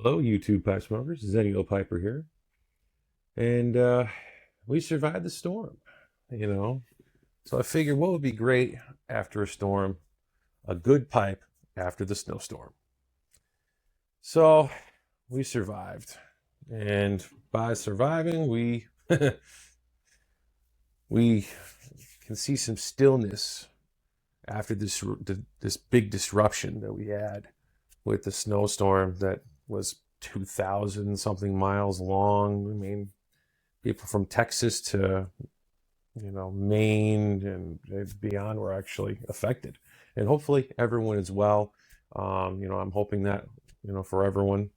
Hello, YouTube pipe smokers. Xennial Piper here, and we survived the storm. You know, so I figured what would be great after a storm? A good pipe after the snowstorm. So we survived, and by surviving, we we can see some stillness after this big disruption that we had with the snowstorm that was 2,000 something miles long. I mean, people from Texas to Maine and beyond were actually affected, and hopefully everyone is well. I'm hoping that for everyone.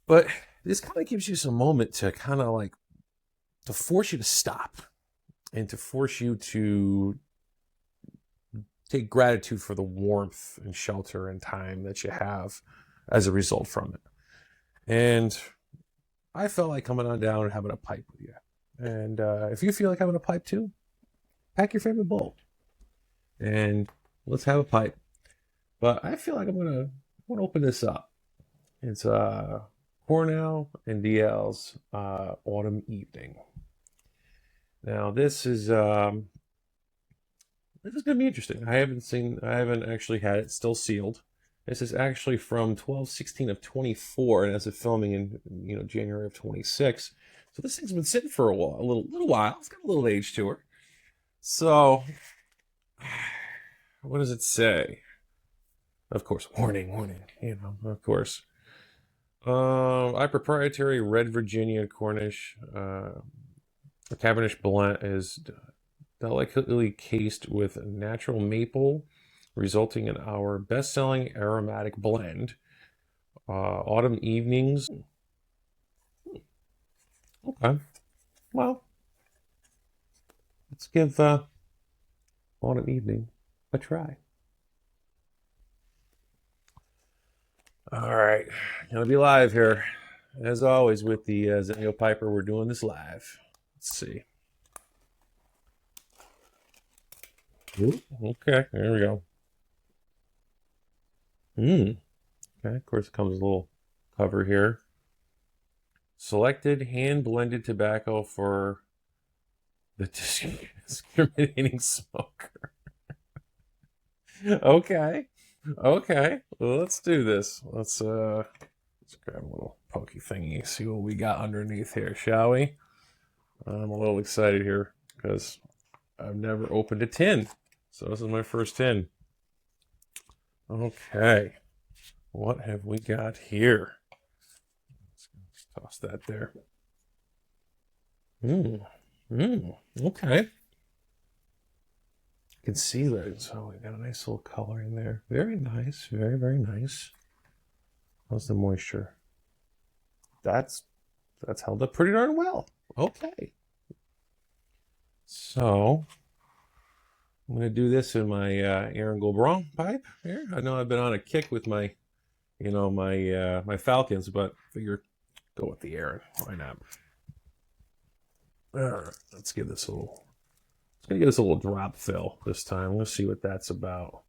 But this kind of gives you some moment to kind of like to force you to stop and to force you to take gratitude for the warmth and shelter and time that you have as a result from it. And I felt like coming on down and having a pipe with you. And if you feel like having a pipe too, pack your favorite bowl and let's have a pipe. But I feel like I'm gonna open this up. It's Cornell and DL's Autumn Evening. Now this is gonna be interesting. I haven't actually had it still sealed. This is actually from 12/16 of 24, and as of filming in January of 26. So this thing's been sitting for a while, a little while. It's got a little age to her. So what does it say? Of course, warning, warning. Of course. I proprietary red Virginia Cornish Cabernet blend is delicately cased with natural maple, resulting in our best-selling aromatic blend. Autumn Evenings. Okay. Well, let's give Autumn Evening a try. All right. Gonna be live here. As always with the Xennial Piper, we're doing this live. Let's see. Ooh, okay, there we go. Okay, of course it comes with a little cover here. Selected hand-blended tobacco for the discriminating smoker. Okay. Okay. Well, let's do this. Let's grab a little pokey thingy, see what we got underneath here, shall we? I'm a little excited here because I've never opened a tin. So this is my first tin. Okay. What have we got here? Let's toss that there. Okay. You can see that. So we got a nice little color in there. Very nice. Very, very nice. How's the moisture? That's held up pretty darn well. Okay. So I'm going to do this in my Aaron Gobron pipe here. I know I've been on a kick with my, my Falcons, but figure go with the Aaron. Why not? All right, let's give this a little. It's gonna give us a little drop fill this time. Let's see what that's about.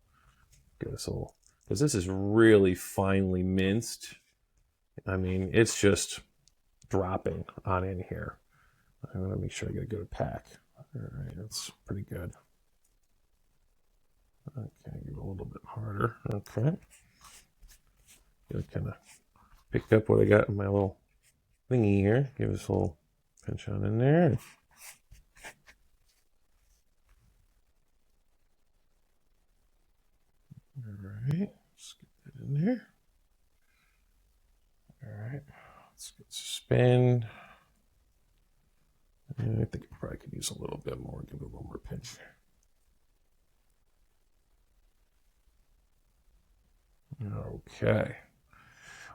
Give us a little, because this is really finely minced. I mean, it's just dropping on in here. I'm gonna make sure I get a good pack. All right, that's pretty good. Okay, give it a little bit harder. Okay. Gonna kind of pick up what I got in my little thingy here. Give us a little pinch on in there. All right, let's get that in there. All right, let's get spin. And I think I probably could use a little bit more. Give it a little more pinch. Okay.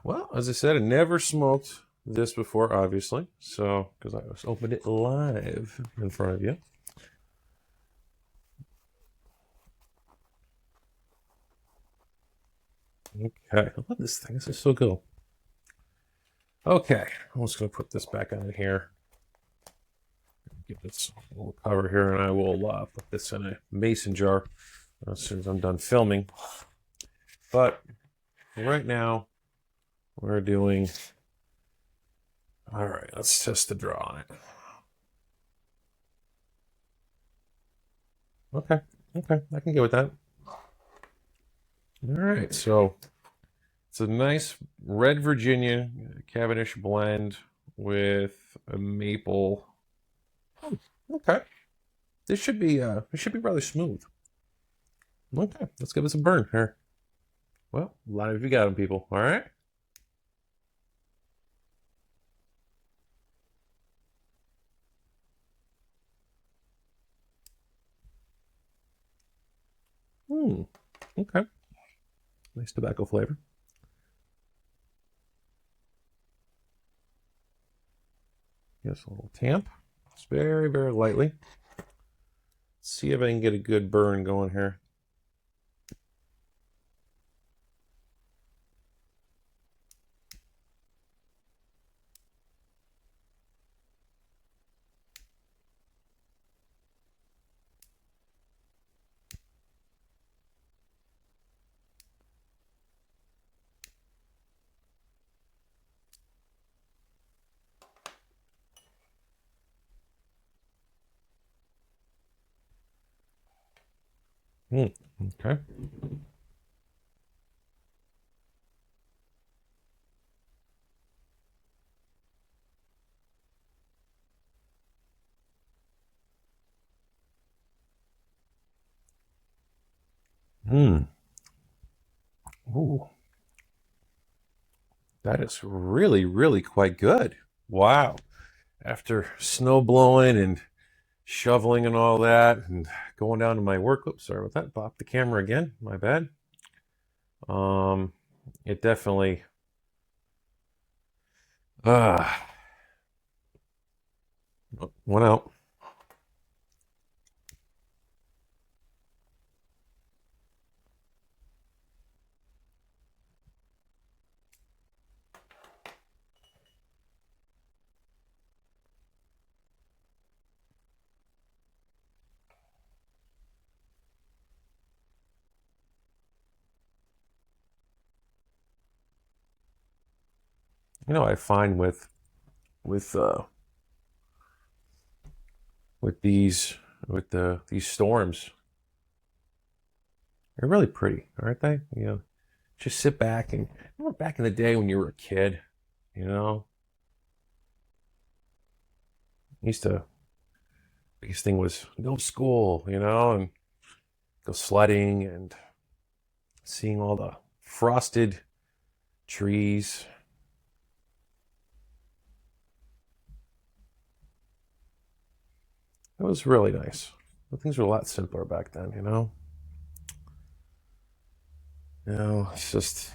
Well, as I said, I never smoked this before, obviously. So, because I just opened it live in front of you. Okay, I love this thing. This is so cool. Okay, I'm just going to put this back on here. Give this a little cover here, and I will put this in a mason jar as soon as I'm done filming. But right now, We're doing... All right, let's test the draw on it. Okay, I can get with that. All right, so it's a nice red Virginia Cavendish blend with a maple. Oh, okay, this should be rather smooth. Okay, let's give it some burn here. Well, a lot of you got them, people. All right. Okay. Nice tobacco flavor. Yes, a little tamp. It's very, very lightly. Let's see if I can get a good burn going here. Okay. Ooh, that is really, really quite good. Wow. After snow blowing and shoveling and all that and going down to my work. Oops, sorry about that. Pop the camera again. My bad. It definitely went out. You know, I find with uh with these storms, they're really pretty, aren't they? You know, just sit back and remember back in the day when you were a kid, you know, used to biggest thing was no school, you know, and go sledding and seeing all the frosted trees. It was really nice. But things were a lot simpler back then, you know. You know, it's just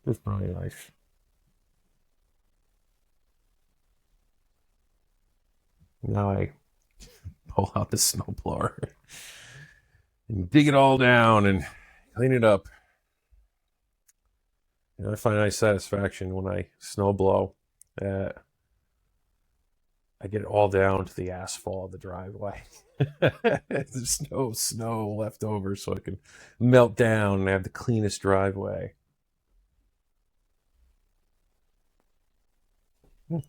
really nice. Now I pull out the snowblower and dig it all down and clean it up. You know, I find nice satisfaction when I snow blow. Uh, I get it all down to the asphalt of the driveway. There's no snow left over, so I can melt down and have the cleanest driveway. This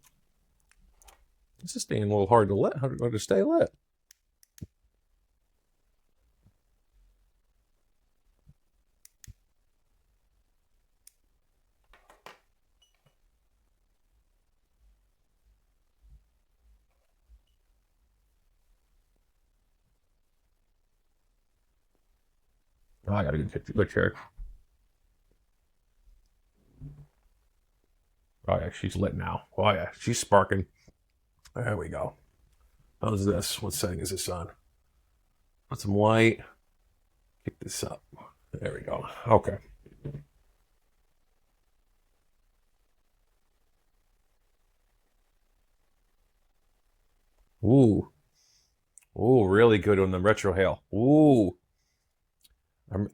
is staying a little hard to hard to stay lit. Oh, I gotta get a good chair. Oh yeah, she's lit now. Oh yeah, she's sparking. There we go. How's this? What setting is this on? Put some light. Kick this up. There we go. Okay. Ooh. Ooh, really good on the retro hail. Ooh.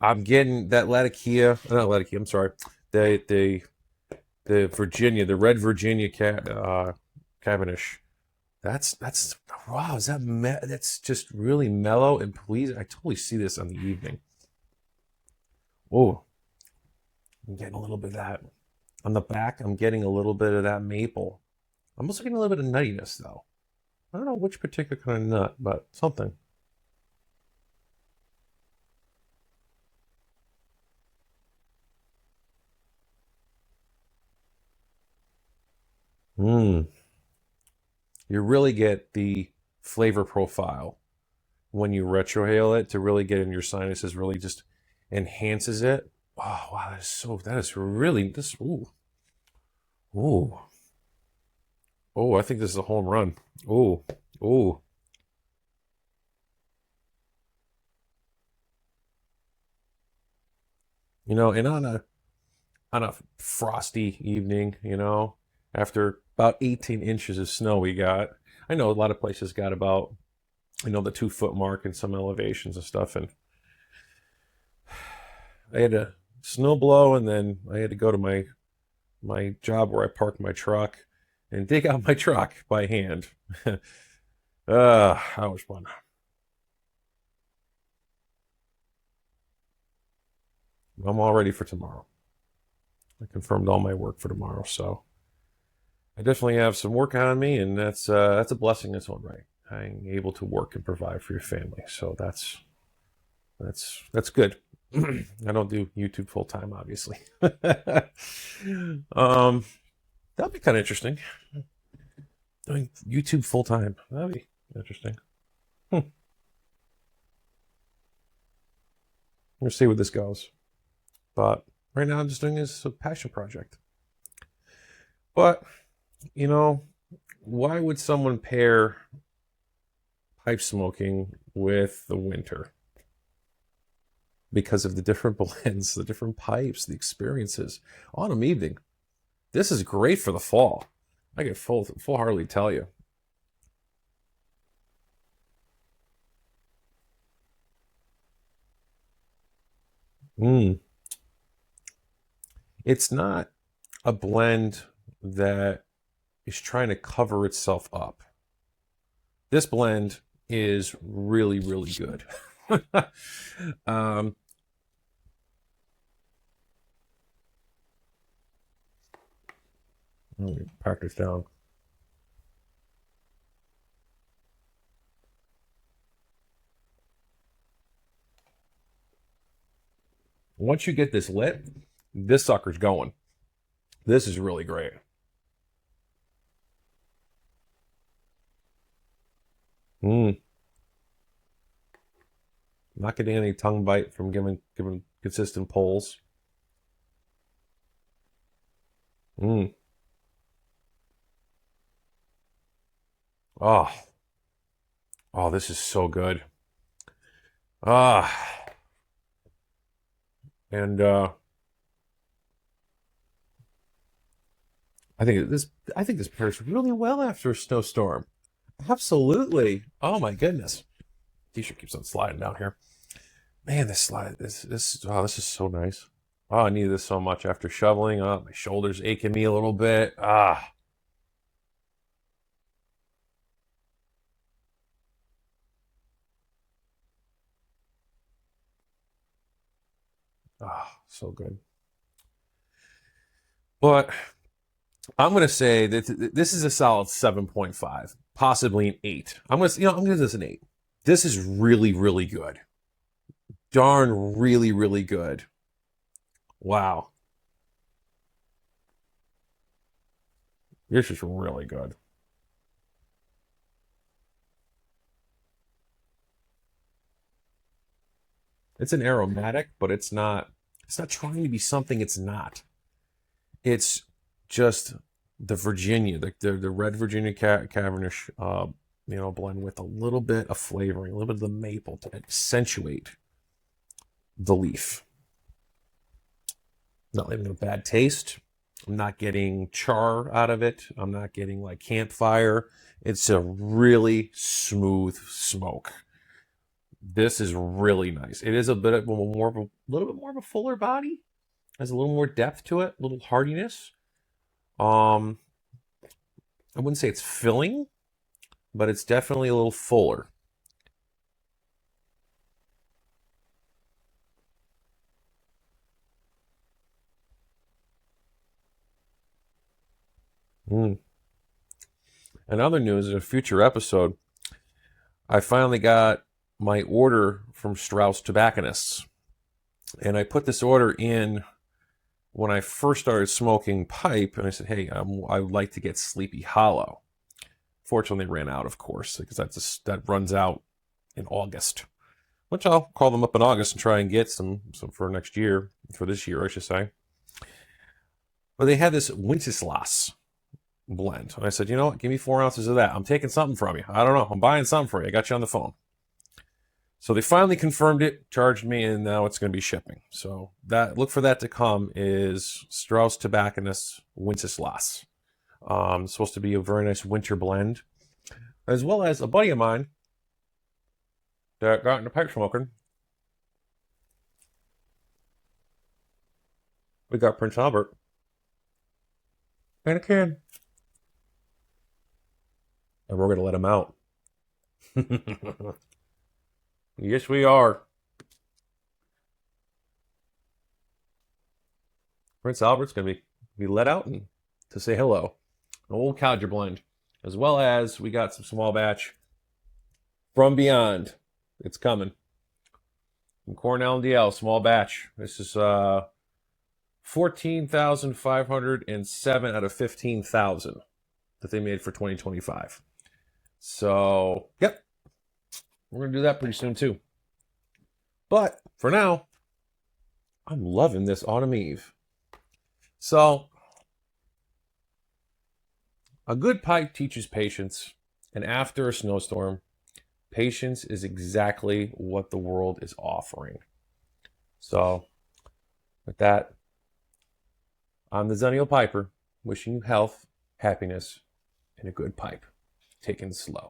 I'm getting that Latakia, not Latakia, I'm sorry. The Virginia, the red Virginia Cavendish. That's wow, is that that's just really mellow and pleasing. I totally see this on the evening. Oh, I'm getting a little bit of that. On the back, I'm getting a little bit of that maple. I'm also getting a little bit of nuttiness, though. I don't know which particular kind of nut, but something. Mmm. You really get the flavor profile when you retrohale it to really get in your sinuses, really just enhances it. Oh wow, that is really this ooh. Oh, I think this is a home run. Ooh. Ooh. And on a frosty evening, after about 18 inches of snow we got. I know a lot of places got about, the 2 foot mark in some elevations and stuff, and I had to snow blow, and then I had to go to my job where I park my truck and dig out my truck by hand. That was fun. I'm all ready for tomorrow. I confirmed all my work for tomorrow, so I definitely have some work on me, and that's a blessing in its own right. I'm able to work and provide for your family, so that's good. I don't do YouTube full time, obviously. um, that'll be kind of interesting. Doing YouTube full time. That'd be interesting. Hmm. We'll see where this goes. But right now, I'm just doing this as a passion project. But you know, why would someone pair pipe smoking with the winter? Because of the different blends, the different pipes, the experiences. Autumn evening. This is great for the fall. I can full heartedly tell you. Mm. It's not a blend that is trying to cover itself up. This blend is really, really good. um, Let me pack this down. Once you get this lit, this sucker's going. This is really great. Mm. Not getting any tongue bite from giving consistent pulls. Mm. Oh, oh, this is so good. Ah, and I think this pairs really well after a snowstorm. Absolutely. Oh my goodness. T-shirt keeps on sliding down here. Man, this is so nice. Oh, I need this so much after shoveling. Oh, my shoulders aching me a little bit. So good. But I'm gonna say that this is a solid 7.5, possibly an 8. I'm gonna give this an 8. This is really, really good. Darn, really, really good. Wow, this is really good. It's an aromatic, but it's not. It's not trying to be something it's not. It's just the Virginia, the red Virginia Cavendish, blend with a little bit of flavoring, a little bit of the maple to accentuate the leaf. Not leaving a bad taste. I'm not getting char out of it. I'm not getting like campfire. It's a really smooth smoke. This is really nice. It is a bit of more of a little bit more of a fuller body. Has a little more depth to it, a little hardiness. Um, I wouldn't say it's filling, but it's definitely a little fuller. In other news, in a future episode, I finally got my order from Strauss Tobacconists. And I put this order in when I first started smoking pipe, and I said, hey, I would like to get Sleepy Hollow. Fortunately, ran out, of course, because that runs out in August, which I'll call them up in August and try and get some for next year, for this year, I should say. But they had this Wenceslas blend. And I said, you know what, give me 4 ounces of that. I'm taking something from you. I don't know. I'm buying something for you. I got you on the phone. So they finally confirmed it, charged me, and now it's going to be shipping. So look for that to come is Strauss Tobacconists Wenceslas. It's supposed to be a very nice winter blend. As well as a buddy of mine that got into pipe smoking. We got Prince Albert. And a can. And we're going to let him out. Yes, we are. Prince Albert's going to be let out and to say hello. An old Codger blend. As well as we got some small batch from Beyond. It's coming. From Cornell and DL, small batch. This is 14,507 out of 15,000 that they made for 2025. So, yep. We're going to do that pretty soon, too. But, for now, I'm loving this Autumn Eve. So, a good pipe teaches patience. And after a snowstorm, patience is exactly what the world is offering. So, with that, I'm the Xennial Piper, wishing you health, happiness, and a good pipe. Taken slow.